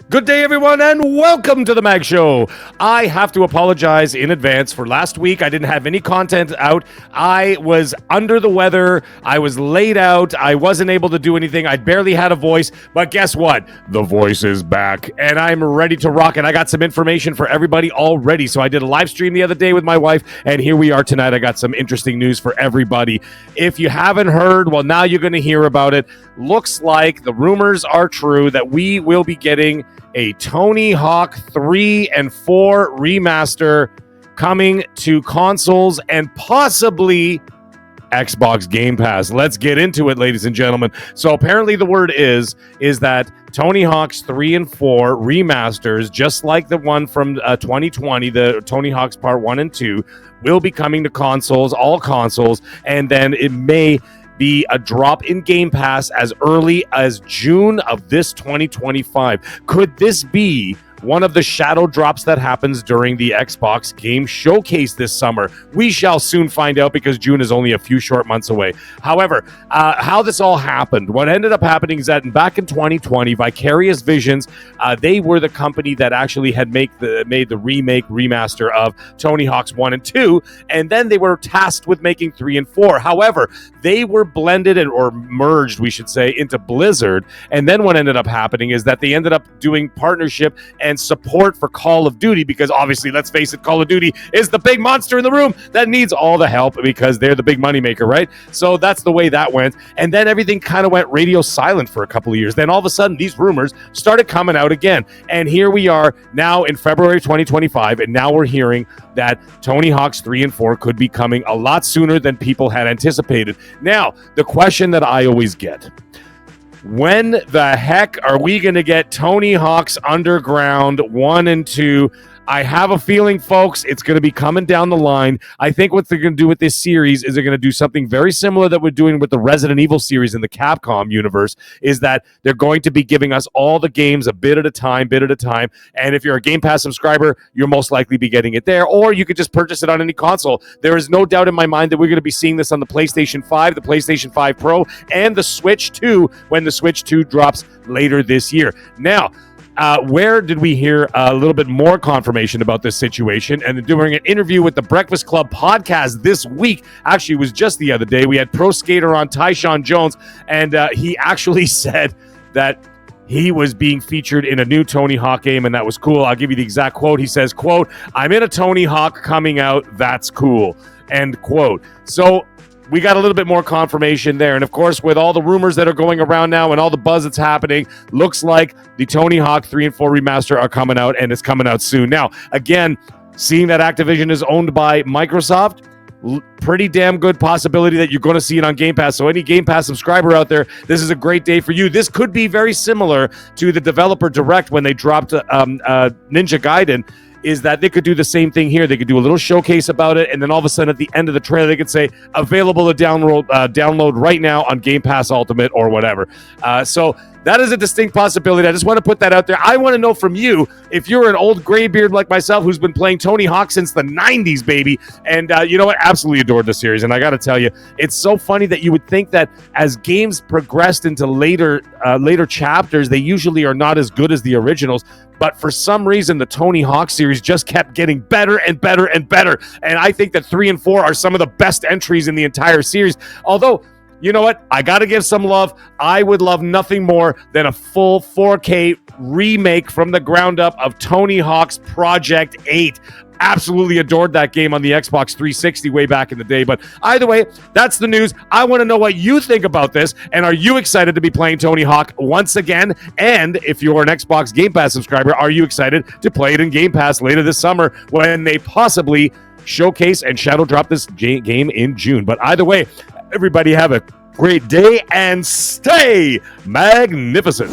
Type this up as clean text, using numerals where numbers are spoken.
Good day, everyone, and welcome to the Mag Show. I have to apologize in advance for last week. I didn't have any content out. I was under the weather. I was laid out. I wasn't able to do anything. I barely had a voice. But guess what? The voice is back, and I'm ready to rock. And I got some information for everybody already. So I did a live stream the other day with my wife, and here we are tonight. I got some interesting news for everybody. If you haven't heard, well, now you're going to hear about it. Looks like the rumors are true that we will be getting a Tony Hawk 3 and 4 remaster coming to consoles and possibly Xbox Gamepass. Let's get into it, ladies and gentlemen. So apparently the word is that Tony Hawk's 3 and 4 remasters, just like the one from 2020, the Tony Hawk's Part 1 and 2, will be coming to consoles, all consoles, and then it may be a drop in Game Pass as early as June of this 2025. Could this be one of the shadow drops that happens during the Xbox Game Showcase this summer? We shall soon find out because June is only a few short months away. However, how this all happened, what ended up happening is that back in 2020, Vicarious Visions, they were the company that actually had made the remaster of Tony Hawk's 1 and 2, and then they were tasked with making 3 and 4. However, they were blended or merged, we should say, into Blizzard, and then what ended up happening is that they ended up doing partnership and support for Call of Duty, because obviously, let's face it, Call of Duty is the big monster in the room that needs all the help because they're the big moneymaker, right? So that's the way that went. And then everything kind of went radio silent for a couple of years. Then all of a sudden, these rumors started coming out again. And here we are now in February 2025, and now we're hearing that Tony Hawk's 3 and 4 could be coming a lot sooner than people had anticipated. Now, the question that I always get: when the heck are we going to get Tony Hawk's Underground 1 and 2? I have a feeling, folks, it's going to be coming down the line. I think what they're going to do with this series is they're going to do something very similar that we're doing with the Resident Evil series in the Capcom universe, is that they're going to be giving us all the games a bit at a time. And if you're a Game Pass subscriber, you'll most likely be getting it there, or you could just purchase it on any console. There is no doubt in my mind that we're going to be seeing this on the PlayStation 5, the PlayStation 5 Pro, and the Switch 2 when the Switch 2 drops later this year. Now, where did we hear a little bit more confirmation about this situation? And during an interview with the Breakfast Club podcast this week, actually it was just the other day, we had pro skater on Tyshawn Jones, and he actually said that he was being featured in a new Tony Hawk game, and that was cool. I'll give you the exact quote. He says, quote, "I'm in a Tony Hawk coming out. That's cool." End quote. So we got a little bit more confirmation there. And of course, with all the rumors that are going around now and all the buzz that's happening, looks like the Tony Hawk 3 and 4 remaster are coming out, and it's coming out soon. Now, again, seeing that Activision is owned by Microsoft, pretty damn good possibility that you're going to see it on Game Pass. So any Game Pass subscriber out there, this is a great day for you. This could be very similar to the Developer Direct when they dropped Ninja Gaiden, is that they could do the same thing here. They could do a little showcase about it, and then all of a sudden at the end of the trailer, they could say, available to download right now on Game Pass Ultimate or whatever. So that is a distinct possibility. I just want to put that out there. I want to know from you, if you're an old graybeard like myself who's been playing Tony Hawk since the 90s, baby, and you know what? Absolutely adored the series. And I got to tell you, it's so funny that you would think that as games progressed into later chapters, they usually are not as good as the originals. But for some reason, the Tony Hawk series just kept getting better and better and better. And I think that 3 and 4 are some of the best entries in the entire series. Although, you know what? I got to give some love. I would love nothing more than a full 4K remake from the ground up of Tony Hawk's Project 8. Absolutely adored that game on the Xbox 360 way back in the day. But either way, that's the news. I want to know what you think about this. And are you excited to be playing Tony Hawk once again? And if you're an Xbox Game Pass subscriber, are you excited to play it in Game Pass later this summer when they possibly showcase and shadow drop this game in June? But either way, everybody have a great day and stay magnificent.